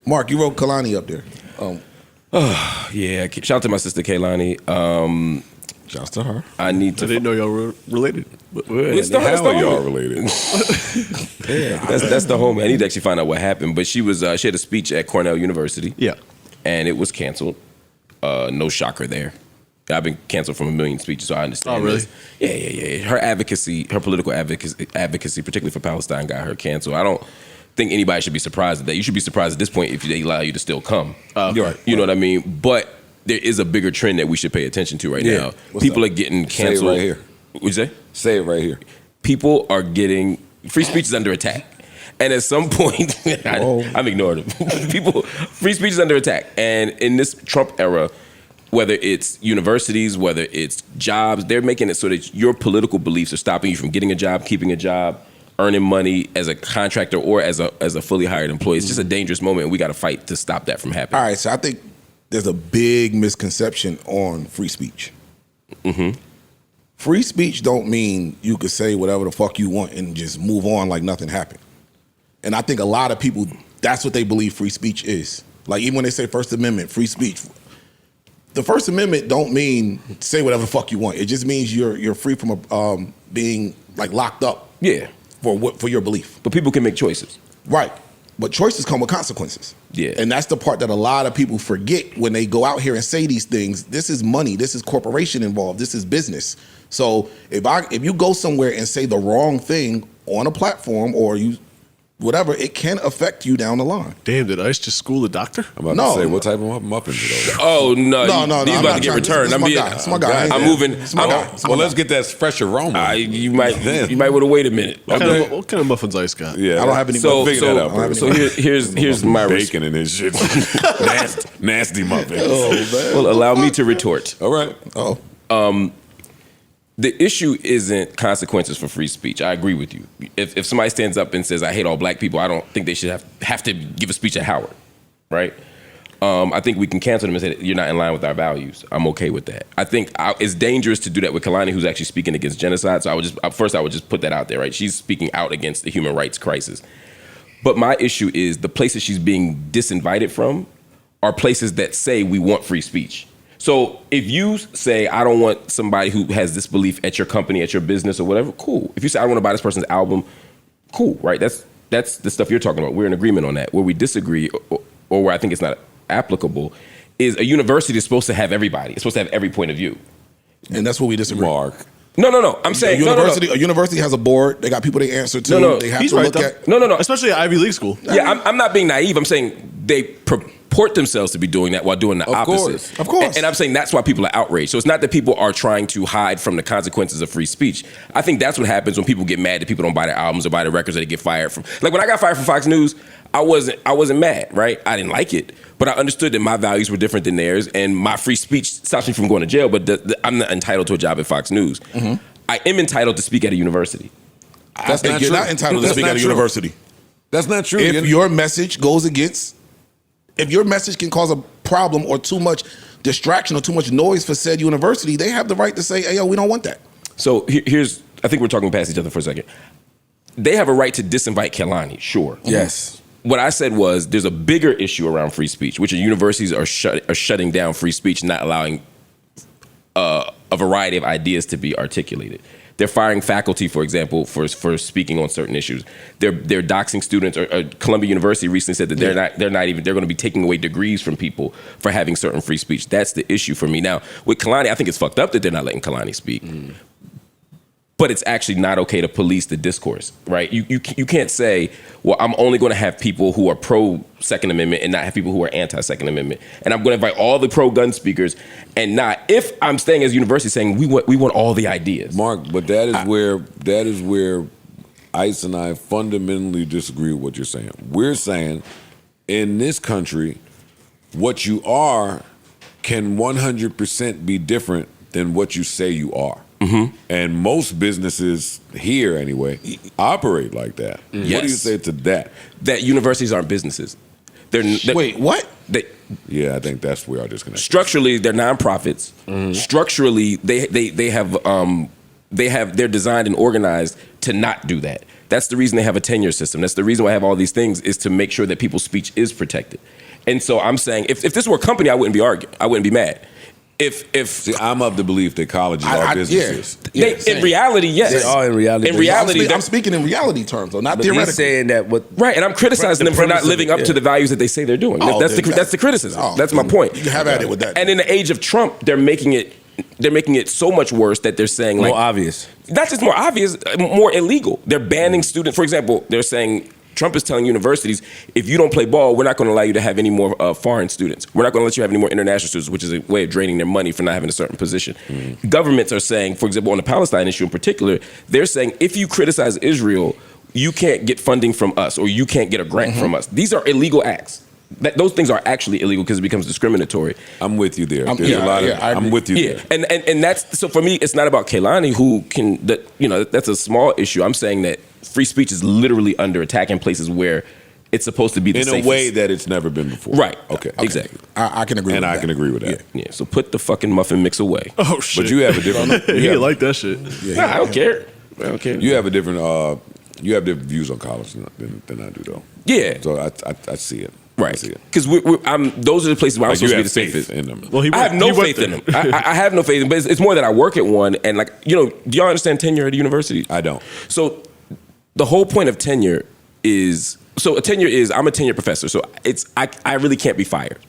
Mark, you wrote Kehlani up there. Yeah, shout out to my sister Kehlani. Shout out to her. I didn't know y'all were related. That's the y'all related. That's the homie. I need to actually find out what happened. But she had a speech at Cornell University. Yeah. And it was canceled. No shocker there. I've been canceled from a million speeches, so I understand. Oh, really? Yeah. Her advocacy, her political advocacy, particularly for Palestine, got her canceled. I don't think anybody should be surprised at that. You should be surprised at this point if they allow you to still come. Okay. Right. You know what I mean? But there is a bigger trend that we should pay attention to right now. People are getting canceled. Say it right here. What'd you say? Say it right here. People are getting free speech is under attack. And at some point, I'm ignoring them. Free speech is under attack. And in this Trump era, whether it's universities, whether it's jobs, they're making it so that your political beliefs are stopping you from getting a job, keeping a job, earning money as a contractor or as a fully hired employee. It's just a dangerous moment, and we got to fight to stop that from happening. All right, so I think there's a big misconception on free speech. Mm-hmm. Free speech don't mean you could say whatever the fuck you want and just move on like nothing happened. And I think a lot of people, that's what they believe free speech is. Like even when they say First Amendment, free speech, the First Amendment don't mean say whatever the fuck you want. It just means you're free from being like locked up. Yeah. For your belief. But people can make choices. Right. But choices come with consequences. Yeah. And that's the part that a lot of people forget when they go out here and say these things. This is money. This is corporation involved. This is business. So if you go somewhere and say the wrong thing on a platform or you whatever, it can affect you down the line. Damn, did ICE just school a doctor? I'm about to say, what type of muffins are those? Oh, no. No. He's about to get returned. It's my guy. I'm moving. Well, let's get that fresh aroma. You might want to wait a minute. What kind of muffins ICE got? Yeah, I don't have any. So here's my bacon in his shit. nasty muffins. Oh, man. Well, allow me to retort. All right. The issue isn't consequences for free speech. I agree with you. If somebody stands up and says, I hate all black people, I don't think they should have to give a speech at Howard, right? I think we can cancel them and say, you're not in line with our values. I'm okay with that. I think it's dangerous to do that with Kehlani, who's actually speaking against genocide. So I would just put that out there, right? She's speaking out against the human rights crisis. But my issue is the places she's being disinvited from are places that say we want free speech. So if you say, I don't want somebody who has this belief at your company, at your business or whatever, cool. If you say, I want to buy this person's album, cool, right? That's the stuff you're talking about. We're in agreement on that. Where we disagree or where I think it's not applicable is a university is supposed to have everybody. It's supposed to have every point of view. And that's what we disagree. Mark. No. I'm saying a university has a board. They got people they answer to. No. They have He's to right look though. at. No. Especially at Ivy League school. Yeah, I'm not being naive. I'm saying they purport themselves to be doing that while doing the opposite. Of course. And I'm saying that's why people are outraged. So it's not that people are trying to hide from the consequences of free speech. I think that's what happens when people get mad that people don't buy their albums or buy their records or they get fired from. Like when I got fired from Fox News, I wasn't mad, right? I didn't like it, but I understood that my values were different than theirs, and my free speech stops me from going to jail. But I'm not entitled to a job at Fox News. Mm-hmm. I am entitled to speak at a university. You're not entitled to speak at a university. That's not true. If your message goes against, if your message can cause a problem or too much distraction or too much noise for said university, they have the right to say, hey, yo, we don't want that. So here's, I think we're talking past each other for a second. They have a right to disinvite Kehlani, sure. Yes. What I said was there's a bigger issue around free speech, which is universities are shutting down free speech, not allowing a variety of ideas to be articulated. They're firing faculty, for example, for speaking on certain issues. They're doxing students. Or Columbia University recently said that they're going to be taking away degrees from people for having certain free speech. That's the issue for me. Now with Kehlani, I think it's fucked up that they're not letting Kehlani speak. But it's actually not okay to police the discourse, right? You can't say, well, I'm only going to have people who are pro-Second Amendment and not have people who are anti-Second Amendment. And I'm going to invite all the pro-gun speakers and not, if I'm staying as a university saying we want all the ideas. Mark, but that is where ICE and I fundamentally disagree with what you're saying. We're saying in this country, what you are can 100% be different than what you say you are. Mm-hmm. And most businesses here, anyway, operate like that. Yes. What do you say to that? That universities aren't businesses. Wait, what? Yeah, I think that's where our disconnect. Structurally, they're nonprofits. Mm-hmm. Structurally, they're designed and organized to not do that. That's the reason they have a tenure system. That's the reason why I have all these things, is to make sure that people's speech is protected. And so I'm saying, if this were a company, I wouldn't be arguing. I wouldn't be mad. See, I'm of the belief that colleges are businesses. In reality, yes. They are in reality. In reality, I'm speaking in reality terms, though, not But theoretically. he's saying that right, and I'm criticizing them for not living up to the values that they say they're doing. That's the criticism. That's my point. You can have at it with that. And in the age of Trump, they're making it so much worse that they're saying, like, more obvious. Not just more obvious, more illegal. They're banning students. For example, they're saying, Trump is telling universities, if you don't play ball, we're not going to allow you to have any more foreign students. We're not going to let you have any more international students, which is a way of draining their money for not having a certain position. Governments are saying, for example, on the Palestine issue in particular, they're saying, if you criticize Israel, you can't get funding from us, or you can't get a grant from us. These are illegal acts. Those things are actually illegal because it becomes discriminatory. I'm with you there. I'm with you there. And that's, so for me, it's not about Kehlani, who can, that's a small issue. I'm saying that free speech is literally under attack in places where it's supposed to be the safest. In a way that it's never been before. Right. Okay. Exactly. I can agree with that. And I can agree with that. Yeah. So put the fucking muffin mix away. Oh shit! But you have a different. You like that shit. Nah, I don't care. I don't care. You have a different. You have different views on college than I do, though. Yeah. So I see it. Right. Because those are the places where I'm supposed to be the safest. In them. Well, I have no faith in them. I have no faith in them. But it's more that I work at one, and do y'all understand tenure at a university? I don't. So the whole point of tenure is, I'm a tenure professor, so I really can't be fired.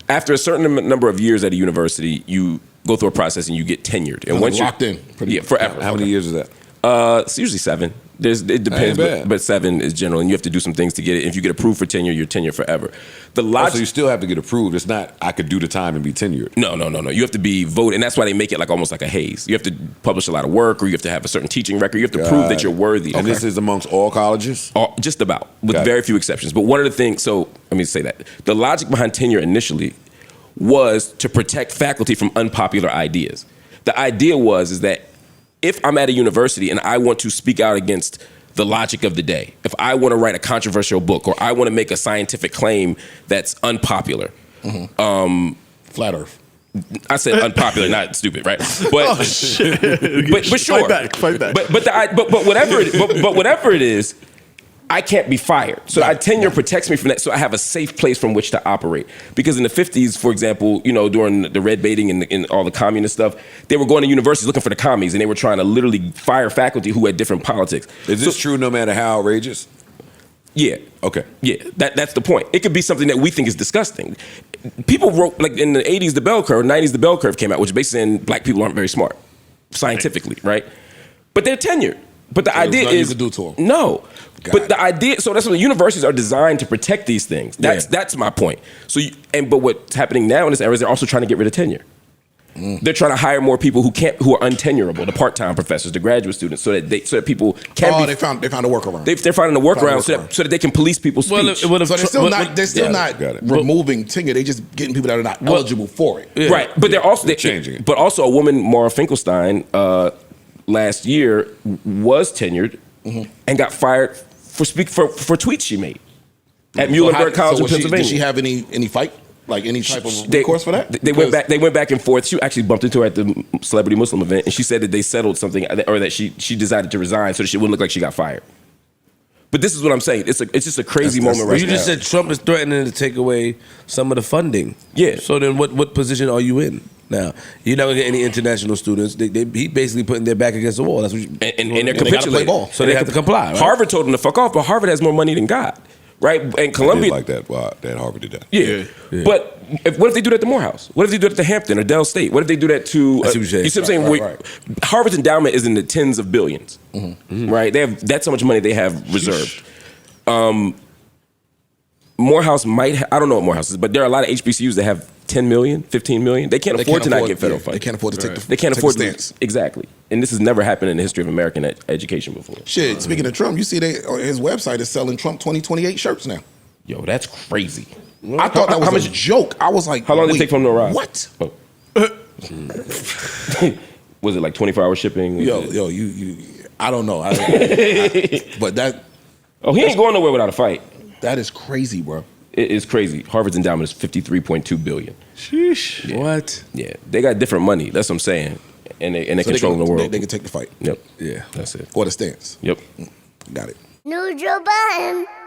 After a certain number of years at a university, you go through a process and you get tenured. And once locked in. Forever. How many years is that? It's usually 7. It depends, but 7 is general, and you have to do some things to get it. If you get approved for tenure, you're tenured forever. The logic, so you still have to get approved. It's not I could do the time and be tenured. No. You have to be voted, and that's why they make it like almost like a haze. You have to publish a lot of work, or you have to have a certain teaching record. You have to prove that you're worthy. And this is amongst all colleges? Just about, with very few exceptions. But one of the things, so let me say that. The logic behind tenure initially was to protect faculty from unpopular ideas. The idea is that if I'm at a university and I want to speak out against the logic of the day, if I want to write a controversial book, or I want to make a scientific claim that's unpopular, Flat Earth. I said unpopular, not stupid, right? But but sure, fight back. But whatever it is, I can't be fired. So tenure protects me from that. So I have a safe place from which to operate. Because in the 50s, for example, during the red baiting and all the communist stuff, they were going to universities looking for the commies, and they were trying to literally fire faculty who had different politics. Is this true no matter how outrageous? Yeah. Okay. Yeah, that's the point. It could be something that we think is disgusting. People wrote, like in the 80s, the bell curve, 90s, the bell curve came out, which is basically saying black people aren't very smart, scientifically, right? But they're tenured. But the idea is, you can do to them. No. The idea, so that's what the universities are designed to protect these things. That's my point. So, but what's happening now in this era is they're also trying to get rid of tenure. They're trying to hire more people who are untenurable, the part-time professors, the graduate students, so that people can be. They found a workaround. They're finding a workaround so that they can police people's speech. So they're still not removing tenure. They're just getting people that are not eligible for it. Yeah. Right, but they're also changing it. But also, a woman, Maura Finkelstein, last year was tenured and got fired for tweets she made at Muhlenberg College in Pennsylvania. Did she have any fight? Like any type of recourse for that? They went back and forth. She actually bumped into her at the Celebrity Muslim event, and she said that they settled something, or that she decided to resign so that she wouldn't look like she got fired. But this is what I'm saying. It's just a crazy moment right now. You just said Trump is threatening to take away some of the funding. Yeah. So then what position are you in now? You're not going to get any international students. He basically putting their back against the wall. That's what and they're capitulating. So they have to comply, right? Harvard told them to fuck off, but Harvard has more money than God. Right? And Columbia. I did like that. Wow, that Harvard did that. Yeah. But what if they do that at the Morehouse? What if they do that at the Hampton or Dell State? What if they do that to. I see what you're saying. You see what I'm saying? Right. Harvard's endowment is in the tens of billions. Right? That's how much money they have reserved. Morehouse I don't know what Morehouse is, but there are a lot of HBCUs that have 10 million, 15 million. They can't afford to not get federal funding. They can't afford to take the They can't afford the to. stance. Exactly. And this has never happened in the history of American education before. Shit, speaking of Trump, you see his website is selling Trump 2028 shirts now. Yo, that's crazy. I thought that was a joke. I was like, how long did it take from no arrive? What? Oh. Was it like 24-hour shipping? Yo, you I don't know. But that. Oh, he ain't going nowhere without a fight. That is crazy, bro. It is crazy. Harvard's endowment is $53.2 billion. Sheesh. Yeah. What? Yeah, they got different money. That's what I'm saying, and they're controlling the world. They can take the fight. Yep. Yeah. That's it. Or the stance. Yep. Got it. Neutral Budden.